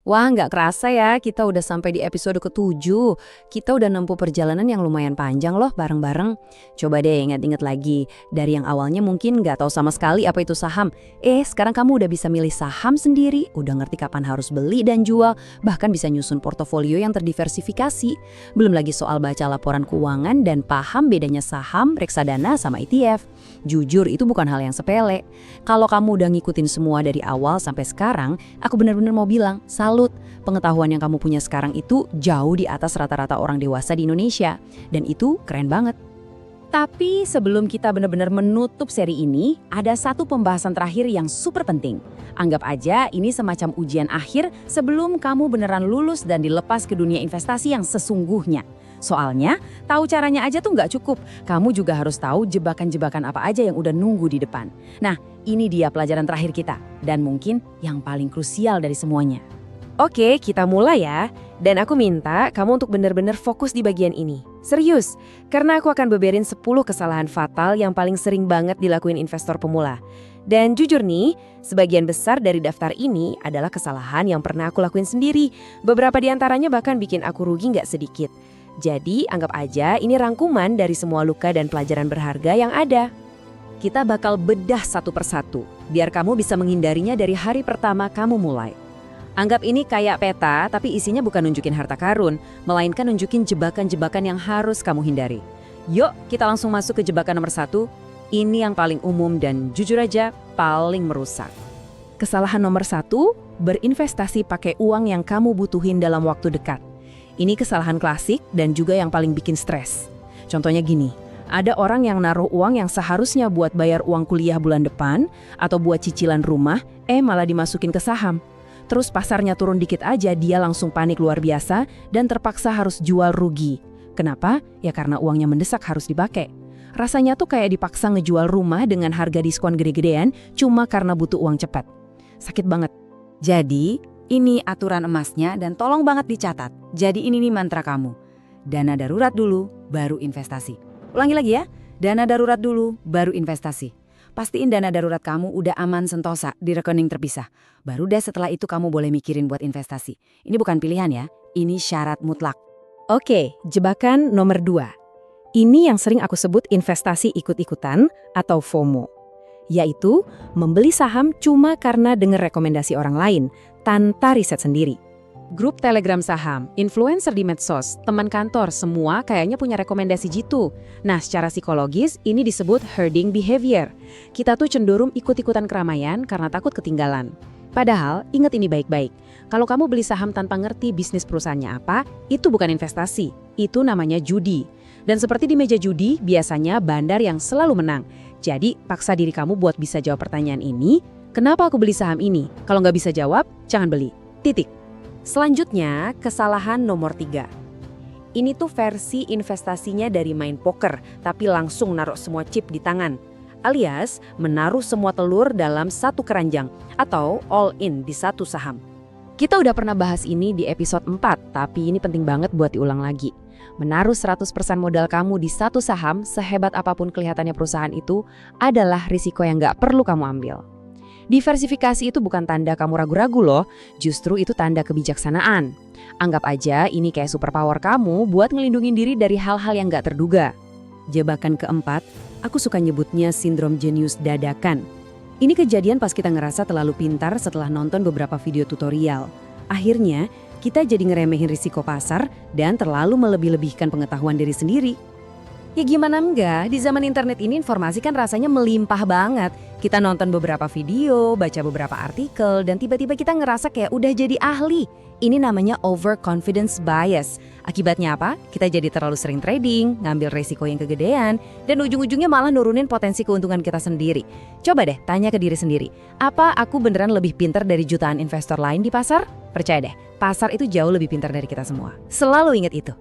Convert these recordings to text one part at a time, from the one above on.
Wah, nggak kerasa ya, kita udah sampai di episode ke-7. Kita udah nempuh perjalanan yang lumayan panjang loh bareng-bareng. Coba deh ingat-ingat lagi, dari yang awalnya mungkin nggak tahu sama sekali apa itu saham. Sekarang kamu udah bisa milih saham sendiri, udah ngerti kapan harus beli dan jual, bahkan bisa nyusun portofolio yang terdiversifikasi. Belum lagi soal baca laporan keuangan dan paham bedanya saham, reksadana, sama ETF. Jujur, itu bukan hal yang sepele. Kalau kamu udah ngikutin semua dari awal sampai sekarang, aku benar-benar mau bilang, salut. Pengetahuan yang kamu punya sekarang itu jauh di atas rata-rata orang dewasa di Indonesia. Dan itu keren banget. Tapi sebelum kita benar-benar menutup seri ini, ada satu pembahasan terakhir yang super penting. Anggap aja ini semacam ujian akhir sebelum kamu beneran lulus dan dilepas ke dunia investasi yang sesungguhnya. Soalnya, tahu caranya aja tuh nggak cukup. Kamu juga harus tahu jebakan-jebakan apa aja yang udah nunggu di depan. Nah, ini dia pelajaran terakhir kita. Dan mungkin yang paling krusial dari semuanya. Oke, kita mulai ya. Dan aku minta kamu untuk benar-benar fokus di bagian ini. Serius, karena aku akan beberin 10 kesalahan fatal yang paling sering banget dilakuin investor pemula. Dan jujur nih, sebagian besar dari daftar ini adalah kesalahan yang pernah aku lakuin sendiri. Beberapa di antaranya bahkan bikin aku rugi nggak sedikit. Jadi, anggap aja ini rangkuman dari semua luka dan pelajaran berharga yang ada. Kita bakal bedah satu persatu, biar kamu bisa menghindarinya dari hari pertama kamu mulai. Anggap ini kayak peta, tapi isinya bukan nunjukin harta karun, melainkan nunjukin jebakan-jebakan yang harus kamu hindari. Yuk, kita langsung masuk ke jebakan nomor 1. Ini yang paling umum dan jujur aja paling merusak. Kesalahan nomor 1, berinvestasi pakai uang yang kamu butuhin dalam waktu dekat. Ini kesalahan klasik dan juga yang paling bikin stres. Contohnya gini, ada orang yang naruh uang yang seharusnya buat bayar uang kuliah bulan depan atau buat cicilan rumah, malah dimasukin ke saham. Terus pasarnya turun dikit aja, dia langsung panik luar biasa dan terpaksa harus jual rugi. Kenapa? Ya karena uangnya mendesak harus dipakai. Rasanya tuh kayak dipaksa ngejual rumah dengan harga diskon gede-gedean cuma karena butuh uang cepat. Sakit banget. Jadi, ini aturan emasnya dan tolong banget dicatat. Jadi ini nih mantra kamu. Dana darurat dulu, baru investasi. Ulangi lagi ya, dana darurat dulu, baru investasi. Pastiin dana darurat kamu udah aman sentosa di rekening terpisah. Baru deh setelah itu kamu boleh mikirin buat investasi. Ini bukan pilihan ya, ini syarat mutlak. Oke, jebakan nomor 2. Ini yang sering aku sebut investasi ikut-ikutan atau FOMO. Yaitu membeli saham cuma karena dengar rekomendasi orang lain, tanpa riset sendiri. Grup Telegram saham, influencer di medsos, teman kantor, semua kayaknya punya rekomendasi gitu. Nah, secara psikologis ini disebut herding behavior. Kita tuh cenderung ikut-ikutan keramaian karena takut ketinggalan. Padahal, ingat ini baik-baik. Kalau kamu beli saham tanpa ngerti bisnis perusahaannya apa, itu bukan investasi. Itu namanya judi. Dan seperti di meja judi, biasanya bandar yang selalu menang. Jadi, paksa diri kamu buat bisa jawab pertanyaan ini, kenapa aku beli saham ini? Kalau nggak bisa jawab, jangan beli. Titik. Selanjutnya, kesalahan nomor 3. Ini tuh versi investasinya dari main poker, tapi langsung naruh semua chip di tangan. Alias, menaruh semua telur dalam satu keranjang, atau all in di satu saham. Kita udah pernah bahas ini di episode 4, tapi ini penting banget buat diulang lagi. Menaruh 100% modal kamu di satu saham, sehebat apapun kelihatannya perusahaan itu, adalah risiko yang nggak perlu kamu ambil. Diversifikasi itu bukan tanda kamu ragu-ragu loh, justru itu tanda kebijaksanaan. Anggap aja ini kayak superpower kamu buat ngelindungin diri dari hal-hal yang gak terduga. Jebakan keempat, aku suka nyebutnya sindrom jenius dadakan. Ini kejadian pas kita ngerasa terlalu pintar setelah nonton beberapa video tutorial. Akhirnya, kita jadi ngeremehin risiko pasar dan terlalu melebih-lebihkan pengetahuan diri sendiri. Ya gimana enggak, di zaman internet ini informasi kan rasanya melimpah banget. Kita nonton beberapa video, baca beberapa artikel, dan tiba-tiba kita ngerasa kayak udah jadi ahli. Ini namanya overconfidence bias. Akibatnya apa? Kita jadi terlalu sering trading, ngambil resiko yang kegedean, dan ujung-ujungnya malah nurunin potensi keuntungan kita sendiri. Coba deh tanya ke diri sendiri, apa aku beneran lebih pintar dari jutaan investor lain di pasar? Percaya deh, pasar itu jauh lebih pintar dari kita semua. Selalu ingat itu.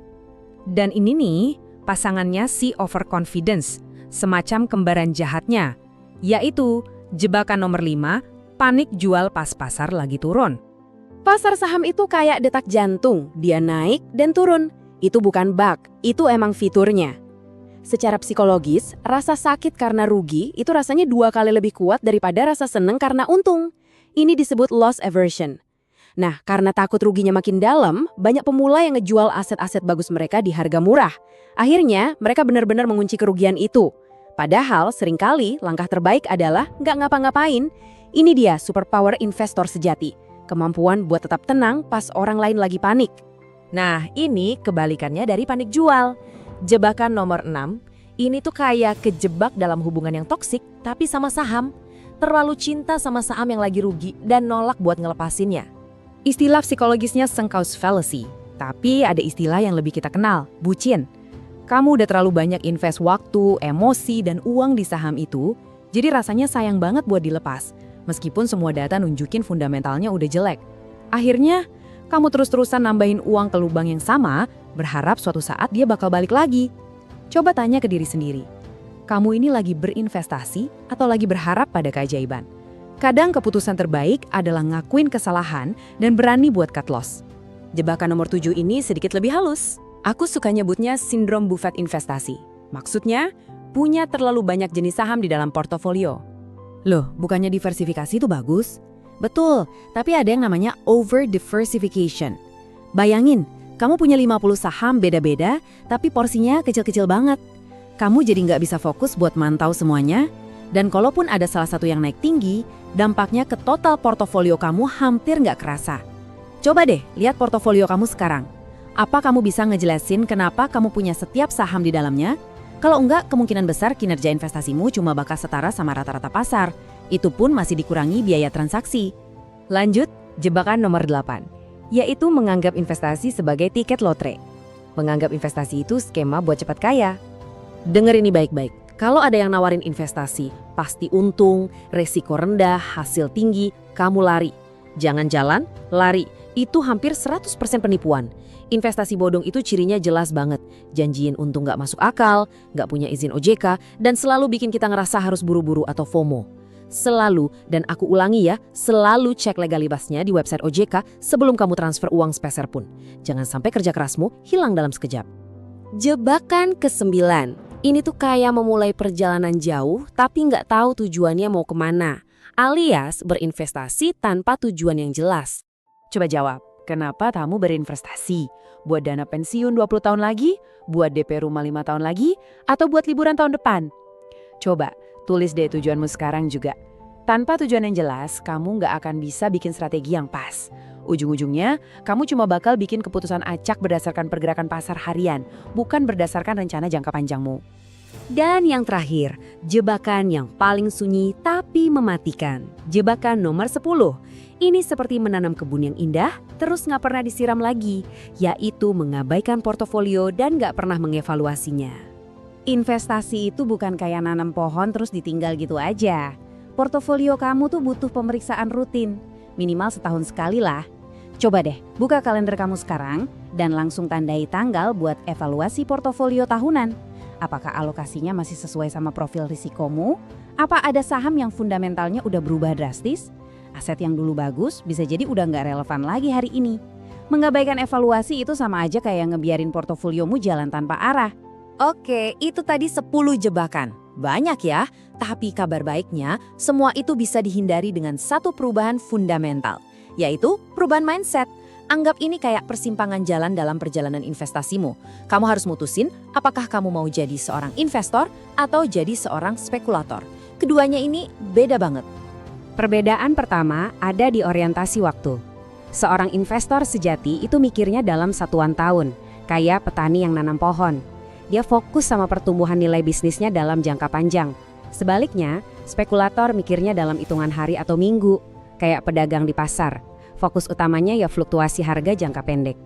Dan ini nih, pasangannya si overconfidence, semacam kembaran jahatnya. Yaitu jebakan nomor 5, panik jual pas pasar lagi turun. Pasar saham itu kayak detak jantung, dia naik dan turun. Itu bukan bug, itu emang fiturnya. Secara psikologis, rasa sakit karena rugi itu rasanya 2 kali lebih kuat daripada rasa seneng karena untung. Ini disebut loss aversion. Nah, karena takut ruginya makin dalam, banyak pemula yang ngejual aset-aset bagus mereka di harga murah. Akhirnya, mereka benar-benar mengunci kerugian itu. Padahal, seringkali langkah terbaik adalah nggak ngapa-ngapain. Ini dia superpower investor sejati. Kemampuan buat tetap tenang pas orang lain lagi panik. Nah, ini kebalikannya dari panik jual. Jebakan nomor 6, ini tuh kayak kejebak dalam hubungan yang toksik tapi sama saham. Terlalu cinta sama saham yang lagi rugi dan nolak buat ngelepasinnya. Istilah psikologisnya sunk cost fallacy. Tapi ada istilah yang lebih kita kenal, bucin. Kamu udah terlalu banyak invest waktu, emosi, dan uang di saham itu, jadi rasanya sayang banget buat dilepas. Meskipun semua data nunjukin fundamentalnya udah jelek. Akhirnya, kamu terus-terusan nambahin uang ke lubang yang sama, berharap suatu saat dia bakal balik lagi. Coba tanya ke diri sendiri, kamu ini lagi berinvestasi atau lagi berharap pada keajaiban? Kadang keputusan terbaik adalah ngakuin kesalahan dan berani buat cut loss. Jebakan nomor 7 ini sedikit lebih halus. Aku suka nyebutnya sindrom Buffett investasi. Maksudnya, punya terlalu banyak jenis saham di dalam portofolio. Loh, bukannya diversifikasi itu bagus? Betul, tapi ada yang namanya over diversification. Bayangin, kamu punya 50 saham beda-beda, tapi porsinya kecil-kecil banget. Kamu jadi nggak bisa fokus buat mantau semuanya, dan kalaupun ada salah satu yang naik tinggi, dampaknya ke total portofolio kamu hampir nggak kerasa. Coba deh, lihat portofolio kamu sekarang. Apa kamu bisa ngejelasin kenapa kamu punya setiap saham di dalamnya? Kalau enggak, kemungkinan besar kinerja investasimu cuma bakal setara sama rata-rata pasar. Itu pun masih dikurangi biaya transaksi. Lanjut, jebakan nomor 8, yaitu menganggap investasi sebagai tiket lotre. Menganggap investasi itu skema buat cepat kaya. Dengar ini baik-baik. Kalau ada yang nawarin investasi, pasti untung, resiko rendah, hasil tinggi, kamu lari. Jangan jalan, lari. Itu hampir 100% penipuan. Investasi bodong itu cirinya jelas banget. Janjiin untung nggak masuk akal, nggak punya izin OJK, dan selalu bikin kita ngerasa harus buru-buru atau FOMO. Selalu, dan aku ulangi ya, selalu cek legalitasnya di website OJK sebelum kamu transfer uang sepeser pun. Jangan sampai kerja kerasmu hilang dalam sekejap. Jebakan ke-9. Ini tuh kayak memulai perjalanan jauh tapi nggak tahu tujuannya mau kemana. Alias berinvestasi tanpa tujuan yang jelas. Coba jawab, kenapa kamu berinvestasi? Buat dana pensiun 20 tahun lagi? Buat DP rumah 5 tahun lagi? Atau buat liburan tahun depan? Coba, tulis deh tujuanmu sekarang juga. Tanpa tujuan yang jelas, kamu nggak akan bisa bikin strategi yang pas. Ujung-ujungnya, kamu cuma bakal bikin keputusan acak berdasarkan pergerakan pasar harian, bukan berdasarkan rencana jangka panjangmu. Dan yang terakhir, jebakan yang paling sunyi tapi mematikan. Jebakan nomor 10. Ini seperti menanam kebun yang indah, terus nggak pernah disiram lagi, yaitu mengabaikan portofolio dan nggak pernah mengevaluasinya. Investasi itu bukan kayak nanam pohon terus ditinggal gitu aja. Portofolio kamu tuh butuh pemeriksaan rutin, minimal setahun sekali lah. Coba deh, buka kalender kamu sekarang dan langsung tandai tanggal buat evaluasi portofolio tahunan. Apakah alokasinya masih sesuai sama profil risikomu? Apa ada saham yang fundamentalnya udah berubah drastis? Aset yang dulu bagus bisa jadi udah nggak relevan lagi hari ini. Mengabaikan evaluasi itu sama aja kayak ngebiarin portofoliomu jalan tanpa arah. Oke, itu tadi 10 jebakan. Banyak ya, tapi kabar baiknya semua itu bisa dihindari dengan satu perubahan fundamental, yaitu perubahan mindset. Anggap ini kayak persimpangan jalan dalam perjalanan investasimu. Kamu harus mutusin apakah kamu mau jadi seorang investor atau jadi seorang spekulator. Keduanya ini beda banget. Perbedaan pertama ada di orientasi waktu. Seorang investor sejati itu mikirnya dalam satuan tahun, kayak petani yang nanam pohon. Dia fokus sama pertumbuhan nilai bisnisnya dalam jangka panjang. Sebaliknya, spekulator mikirnya dalam hitungan hari atau minggu, kayak pedagang di pasar. Fokus utamanya ya fluktuasi harga jangka pendek.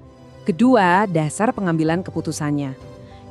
Kedua, dasar pengambilan keputusannya.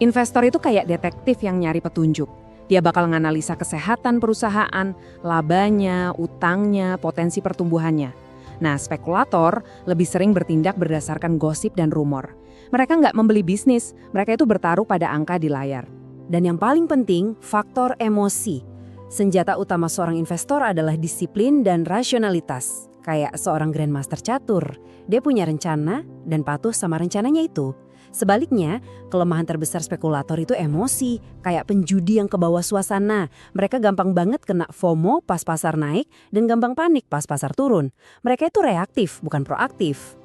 Investor itu kayak detektif yang nyari petunjuk. Dia bakal nganalisa kesehatan perusahaan, labanya, utangnya, potensi pertumbuhannya. Nah, spekulator lebih sering bertindak berdasarkan gosip dan rumor. Mereka nggak membeli bisnis, mereka itu bertaruh pada angka di layar. Dan yang paling penting, faktor emosi. Senjata utama seorang investor adalah disiplin dan rasionalitas. Kayak seorang grandmaster catur, dia punya rencana dan patuh sama rencananya itu. Sebaliknya, kelemahan terbesar spekulator itu emosi, kayak penjudi yang kebawa suasana. Mereka gampang banget kena FOMO pas pasar naik dan gampang panik pas pasar turun. Mereka itu reaktif, bukan proaktif.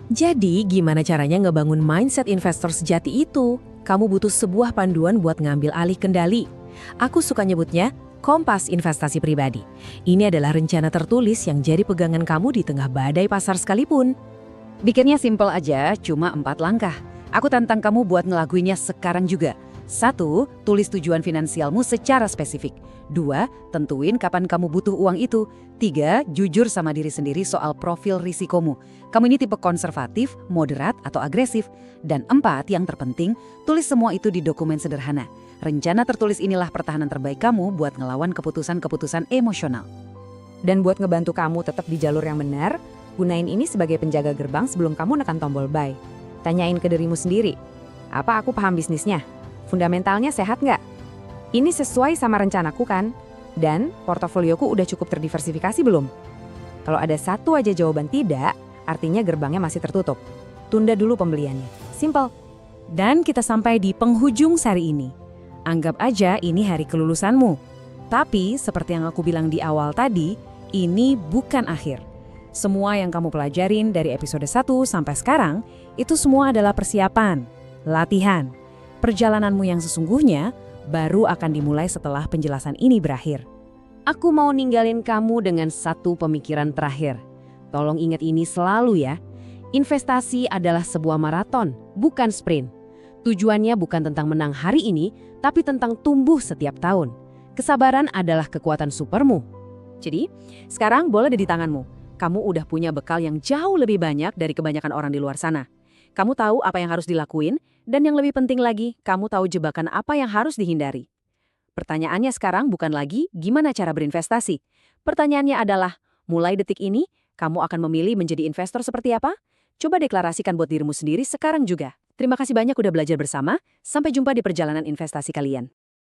Jadi gimana caranya ngebangun mindset investor sejati itu? Kamu butuh sebuah panduan buat ngambil alih kendali. Aku suka nyebutnya kompas investasi pribadi. Ini adalah rencana tertulis yang jadi pegangan kamu di tengah badai pasar sekalipun. Bikinnya simple aja, cuma 4 langkah. Aku tantang kamu buat ngelakuinnya sekarang juga. 1. Tulis tujuan finansialmu secara spesifik. 2. Tentuin kapan kamu butuh uang itu. 3. Jujur sama diri sendiri soal profil risikomu. Kamu ini tipe konservatif, moderat, atau agresif. Dan 4. Yang terpenting, tulis semua itu di dokumen sederhana. Rencana tertulis inilah pertahanan terbaik kamu buat ngelawan keputusan-keputusan emosional. Dan buat ngebantu kamu tetap di jalur yang benar, gunain ini sebagai penjaga gerbang sebelum kamu nekan tombol buy. Tanyain ke dirimu sendiri, apa aku paham bisnisnya? Fundamentalnya sehat nggak? Ini sesuai sama rencanaku kan? Dan portofolioku udah cukup terdiversifikasi belum? Kalau ada satu aja jawaban tidak, artinya gerbangnya masih tertutup. Tunda dulu pembeliannya. Simple. Dan kita sampai di penghujung seri ini. Anggap aja ini hari kelulusanmu. Tapi seperti yang aku bilang di awal tadi, ini bukan akhir. Semua yang kamu pelajarin dari episode 1 sampai sekarang, itu semua adalah persiapan, latihan. Perjalananmu yang sesungguhnya baru akan dimulai setelah penjelasan ini berakhir. Aku mau ninggalin kamu dengan satu pemikiran terakhir. Tolong ingat ini selalu ya. Investasi adalah sebuah maraton, bukan sprint. Tujuannya bukan tentang menang hari ini, tapi tentang tumbuh setiap tahun. Kesabaran adalah kekuatan supermu. Jadi, sekarang bola ada di tanganmu. Kamu udah punya bekal yang jauh lebih banyak dari kebanyakan orang di luar sana. Kamu tahu apa yang harus dilakuin, dan yang lebih penting lagi, kamu tahu jebakan apa yang harus dihindari. Pertanyaannya sekarang bukan lagi gimana cara berinvestasi. Pertanyaannya adalah, mulai detik ini, kamu akan memilih menjadi investor seperti apa? Coba deklarasikan buat dirimu sendiri sekarang juga. Terima kasih banyak udah belajar bersama. Sampai jumpa di perjalanan investasi kalian.